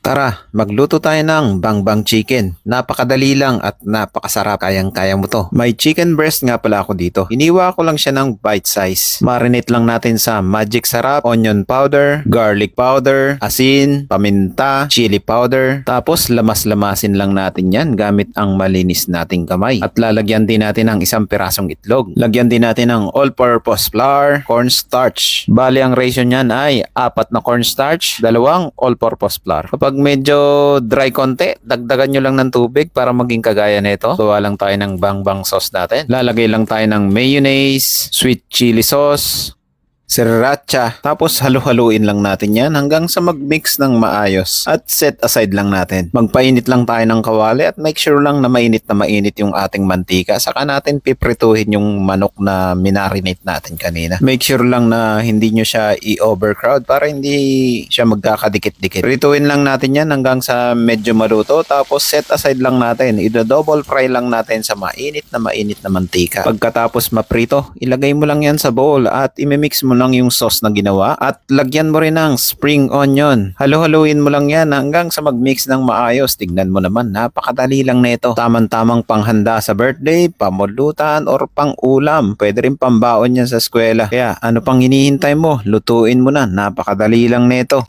Tara, magluto tayo ng bangbang chicken. Napakadali lang at napakasarap. Kayang-kaya mo to. May chicken breast nga pala ako dito. Iniwa ko lang siya ng bite size. Marinate lang natin sa magic sarap, onion powder, garlic powder, asin, paminta, chili powder. Tapos lamas-lamasin lang natin yan gamit ang malinis nating kamay. At lalagyan din natin ng isang pirasong itlog. Lagyan din natin ng all-purpose flour, cornstarch. Bali ang ratio niyan ay 4 na cornstarch, 2 all-purpose flour. Kapag medyo dry konti, dagdagan nyo lang ng tubig para maging kagaya nito. Gawa lang tayo ng bangbang sauce natin. Lalagay lang tayo ng mayonnaise, sweet chili sauce, sriracha. Tapos halu-haluin lang natin yan hanggang sa mag-mix ng maayos. At set aside lang natin. Magpainit lang tayo ng kawali at make sure lang na mainit yung ating mantika. Saka natin piprituhin yung manok na minarinate natin kanina. Make sure lang na hindi nyo siya i-overcrowd para hindi siya magkakadikit-dikit. Prituhin lang natin yan hanggang sa medyo maluto. Tapos set aside lang natin. Ida-double fry lang natin sa mainit na mantika. Pagkatapos maprito, ilagay mo lang yan sa bowl at imimix mo lang yung sauce na ginawa at lagyan mo rin ng spring onion. Halo-haluin mo lang yan hanggang sa mag-mix ng maayos. Tignan mo naman, napakadali lang nito. Tamang-tamang panghanda sa birthday, pamulutan, or pang-ulam. Pwede rin pambaon yan sa eskwela. Kaya ano pang hinihintay mo? Lutuin mo na. Napakadali lang nito.